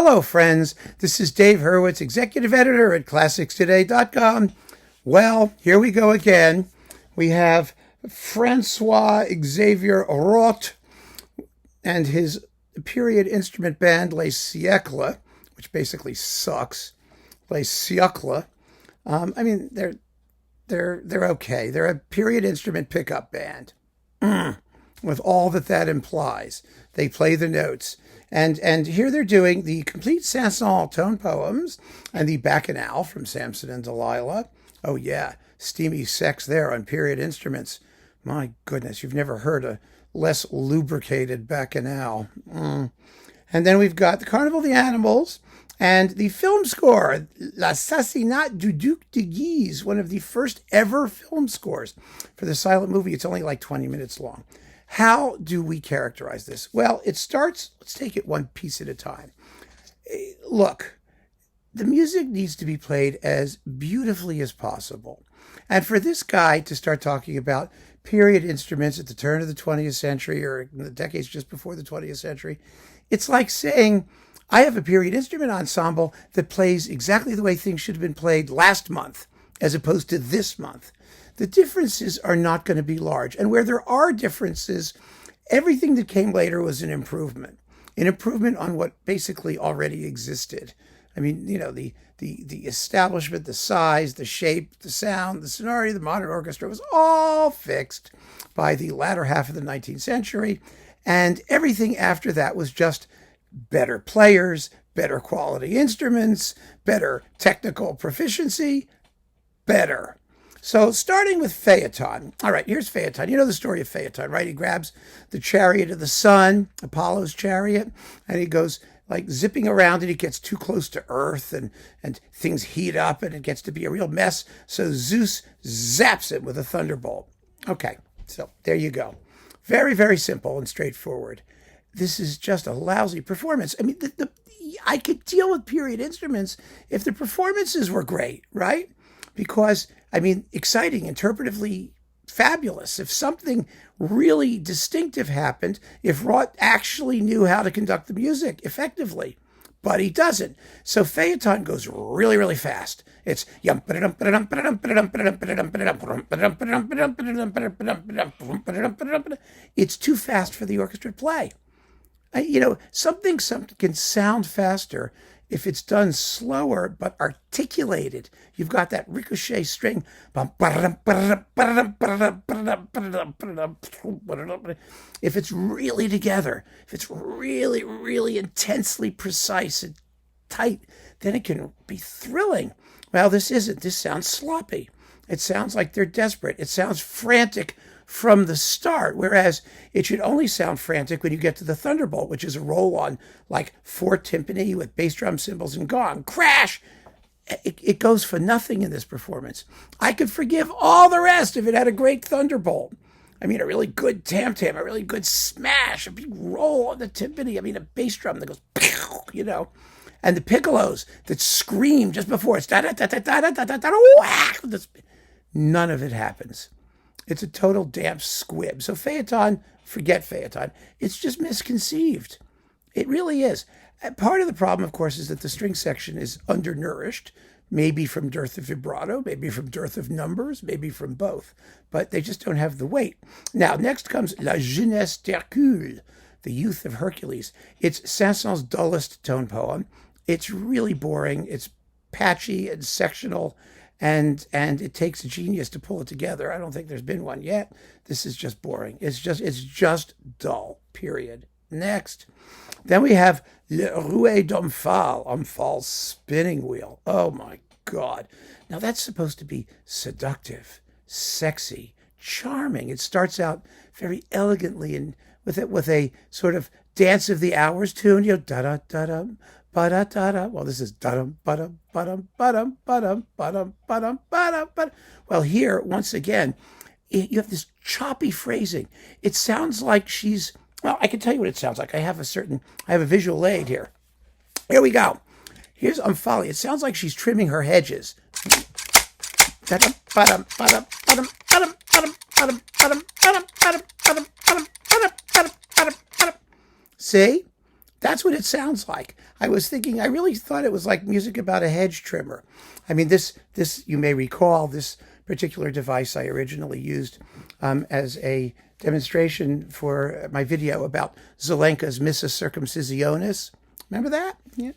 Hello, friends. This is Dave Hurwitz, executive editor at ClassicsToday.com. Well, here we go again. We have François-Xavier Roth and his period instrument band Les Siècles, which basically sucks. Les Siècles. They're okay. They're a period instrument pickup band. With all that implies. They play the notes. And here they're doing the complete Saint-Saëns tone poems and the Bacchanale from Samson and Dalilah. Oh yeah, steamy sex there on period instruments. My goodness, you've never heard a less lubricated Bacchanale. And then we've got the Carnival of the Animals and the film score, L'Assassinat du Duc de Guise, one of the first ever film scores for the silent movie. It's only like 20 minutes long. How do we characterize this? Well, it starts, let's take it one piece at a time. Look, the music needs to be played as beautifully as possible. And for this guy to start talking about period instruments at the turn of the 20th century or in the decades just before the 20th century, it's like saying, I have a period instrument ensemble that plays exactly the way things should have been played last month as opposed to this month. The differences are not going to be large. And where there are differences, everything that came later was an improvement on what basically already existed. I mean, you know, the establishment, the size, the shape, the sound, the sonority, the modern orchestra was all fixed by the latter half of the 19th century. And everything after that was just better players, better quality instruments, better technical proficiency, better. So starting with Phaeton. All right, here's Phaeton. You know the story of Phaeton, right? He grabs the chariot of the sun, Apollo's chariot, and he goes like zipping around and he gets too close to Earth and things heat up and it gets to be a real mess. So Zeus zaps him with a thunderbolt. Okay, so there you go. Very, very simple and straightforward. This is just a lousy performance. I mean, I could deal with period instruments if the performances were great, right? Because, I mean, exciting, interpretively fabulous. If something really distinctive happened, if Roth actually knew how to conduct the music effectively, but he doesn't. So Phaeton goes really, really fast. It's too fast for the orchestra to play. Something can sound faster if it's done slower but articulated. You've got that ricochet string. If it's really together, if it's really, really intensely precise and tight, then it can be thrilling. Well, this isn't. This sounds sloppy. It sounds like they're desperate. It sounds frantic from the start, whereas it should only sound frantic when you get to the Thunderbolt, which is a roll-on like 4 timpani with bass drum, cymbals, and gong. Crash! It goes for nothing in this performance. I could forgive all the rest if it had a great Thunderbolt. I mean, a really good tam-tam, a really good smash, a big roll on the timpani. I mean, a bass drum that goes, you know. And the piccolos that scream just before it's da-da-da-da-da-da-da-da-da-da-da. None of it happens. It's a total damp squib. So Phaeton, forget Phaeton. It's just misconceived. It really is. Part of the problem, of course, is that the string section is undernourished, maybe from dearth of vibrato, maybe from dearth of numbers, maybe from both. But they just don't have the weight. Now, next comes La Jeunesse d'Hercule, the youth of Hercules. It's Saint-Saëns' dullest tone poem. It's really boring. It's patchy and sectional. And it takes a genius to pull it together. I don't think there's been one yet. This is just boring. It's just dull, period. Next. Then we have Le Rouet d'Omphale, spinning wheel. Oh my God. Now that's supposed to be seductive, sexy, charming. It starts out very elegantly and with a sort of Dance of the Hours tune, da-da-da-dum. Ba-da-da-da. Well, this is da-dum, ba-dum, ba-dum, ba-dum, ba-dum, ba-dum, ba-dum, ba-dum, ba-dum. Well, here, once again, you have this choppy phrasing. It sounds like she's, well, I can tell you what it sounds like. I have a visual aid here. Here we go. Here's Omphale. It sounds like she's trimming her hedges. Da-dum, ba-dum, ba-dum, ba-dum, ba-dum, ba-dum, ba-dum, ba-dum, ba-dum, ba-dum, ba-dum, ba-dum, ba-dum, ba-dum, ba-dum, ba-dum. See? That's what it sounds like. I really thought it was like music about a hedge trimmer. I mean, this you may recall, this particular device I originally used as a demonstration for my video about Zelenka's Missa Circumcisionis. Remember that? Yeah.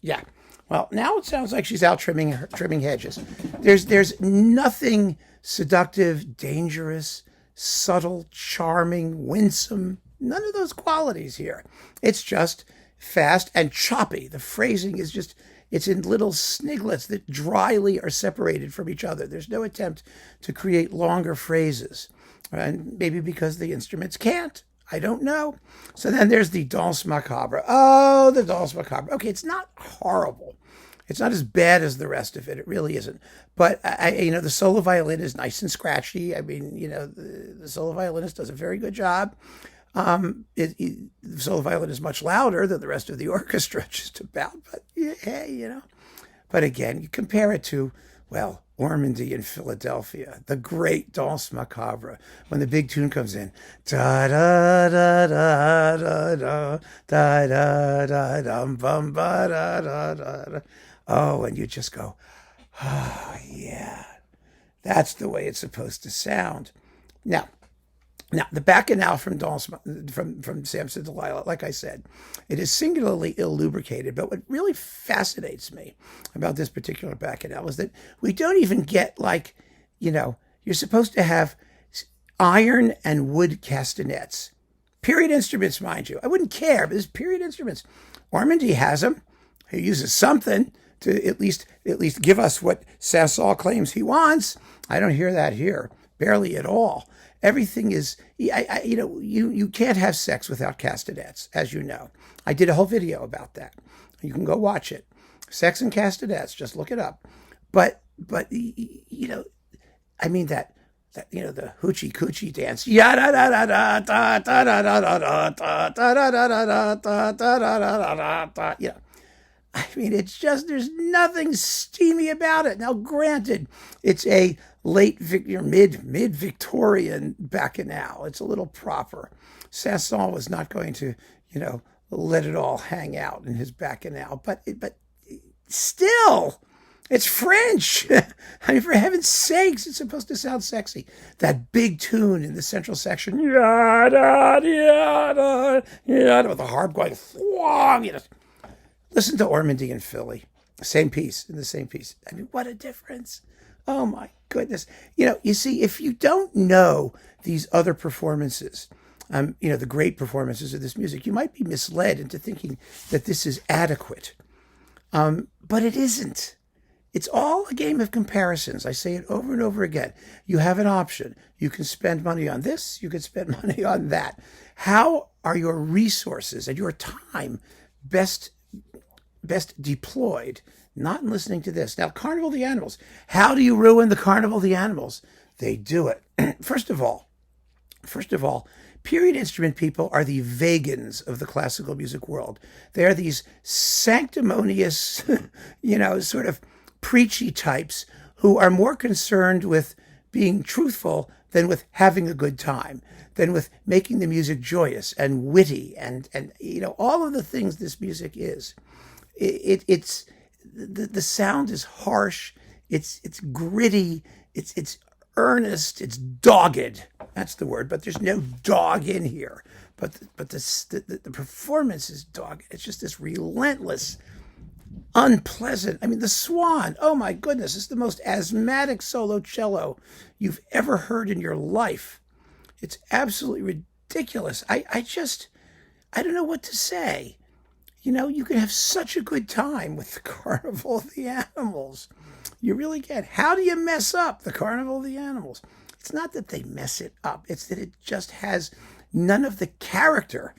Yeah. Well, now it sounds like she's out trimming hedges. There's nothing seductive, dangerous, subtle, charming, winsome. None of those qualities here. It's just fast and choppy. The phrasing is just, it's in little sniglets that dryly are separated from each other. There's no attempt to create longer phrases. And maybe because the instruments can't. I don't know. So then there's the Danse Macabre. Oh, the Danse Macabre. Okay, it's not horrible. It's not as bad as the rest of it. It really isn't. But, the solo violin is nice and scratchy. I mean, the solo violinist does a very good job. The solo violin is much louder than the rest of the orchestra, just about. But, hey, But again, you compare it to, well, Ormandy in Philadelphia, the great Danse Macabre, when the big tune comes in, da da da da da da da da da dum bum ba da da da. Oh, and you just go, oh yeah, that's the way it's supposed to sound. Now, the Bacchanale from Samson and Dalilah, like I said, it is singularly ill-lubricated. But what really fascinates me about this particular Bacchanale is that we don't even get you're supposed to have iron and wood castanets. Period instruments, mind you. I wouldn't care, but it's period instruments. Ormandy has them. He uses something to at least give us what Saint-Saëns claims he wants. I don't hear that here, barely at all. Everything is, you can't have sex without castanets, as you know. I did a whole video about that. You can go watch it. Sex and castanets, just look it up. But I mean that the hoochie coochie dance. Ya da da da da da da da da da da da da da da da da. I mean, it's just, there's nothing steamy about it. Now, granted, it's a mid-Victorian Bacchanale. It's a little proper. Saint-Saëns was not going to, let it all hang out in his Bacchanale. But still, it's French. I mean, for heaven's sakes, it's supposed to sound sexy. That big tune in the central section, yada, yada, yada, with the harp going, thwong, Listen to Ormandy in Philly. Same piece, in the same piece. I mean, what a difference. Oh, my goodness. You see, if you don't know these other performances, the great performances of this music, you might be misled into thinking that this is adequate. But it isn't. It's all a game of comparisons. I say it over and over again. You have an option. You can spend money on this. You can spend money on that. How are your resources and your time best deployed? Not in listening to this. Now, Carnival of the Animals. How do you ruin the Carnival of the Animals? They do it. First of all, period instrument people are the vegans of the classical music world. They are these sanctimonious, sort of preachy types who are more concerned with being truthful than with having a good time, than with making the music joyous and witty and all of the things this music is. It's the sound is harsh. It's gritty. It's earnest. It's dogged. That's the word. But there's no dog in here. But the performance is dogged. It's just this relentless, unpleasant. I mean, the Swan. Oh my goodness! It's the most asthmatic solo cello you've ever heard in your life. It's absolutely ridiculous. I don't know what to say. You can have such a good time with the Carnival of the Animals. You really can. How do you mess up the Carnival of the Animals? It's not that they mess it up. It's that it just has none of the character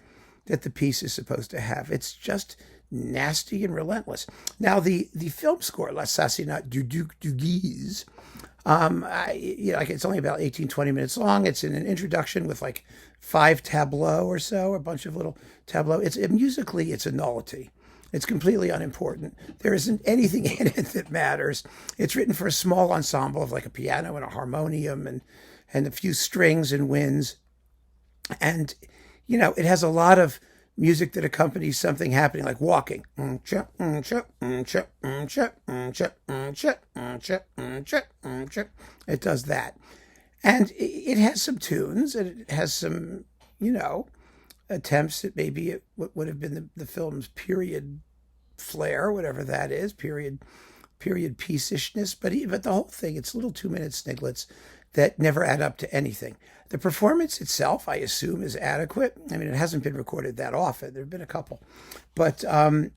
that the piece is supposed to have. It's just nasty and relentless. Now, the film score, L'Assassinat du Duc du Guise, it's only about 18-20 minutes long. It's in an introduction with 5 tableaux or so, a bunch of little tableaux. Musically, it's a nullity. It's completely unimportant. There isn't anything in it that matters. It's written for a small ensemble of a piano and a harmonium and a few strings and winds. And, it has a lot of music that accompanies something happening, like walking. It does that. And it has some tunes, and it has some, attempts at maybe what would have been the film's period flair, whatever that is, period piece-ishness. But the whole thing, it's little 2-minute sniglets that never add up to anything. The performance itself, I assume, is adequate. I mean, it hasn't been recorded that often. There have been a couple. But I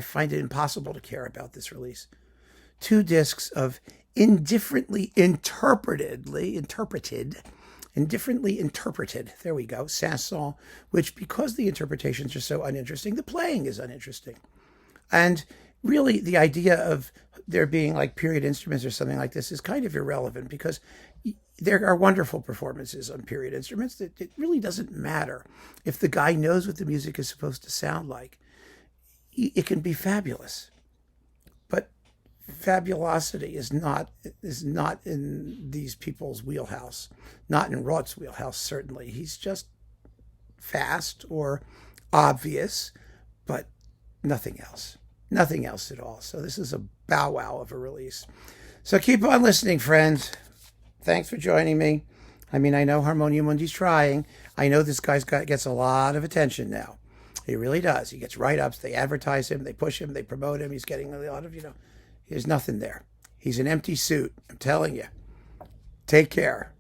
find it impossible to care about this release. 2 discs of indifferently interpreted, there we go, Saint-Saëns, which, because the interpretations are so uninteresting, the playing is uninteresting. And really, the idea of there being like period instruments or something like this is kind of irrelevant, because there are wonderful performances on period instruments. It really doesn't matter if the guy knows what the music is supposed to sound like. It can be fabulous, but fabulosity is not in these people's wheelhouse, not in Roth's wheelhouse, certainly. He's just fast or obvious, but nothing else at all. So this is a bow wow of a release. So keep on listening, friends. Thanks for joining me. I mean, I know Harmonia Mundi's trying. I know this gets a lot of attention now. He really does. He gets write-ups. They advertise him. They push him. They promote him. He's getting a lot of, there's nothing there. He's an empty suit. I'm telling you. Take care.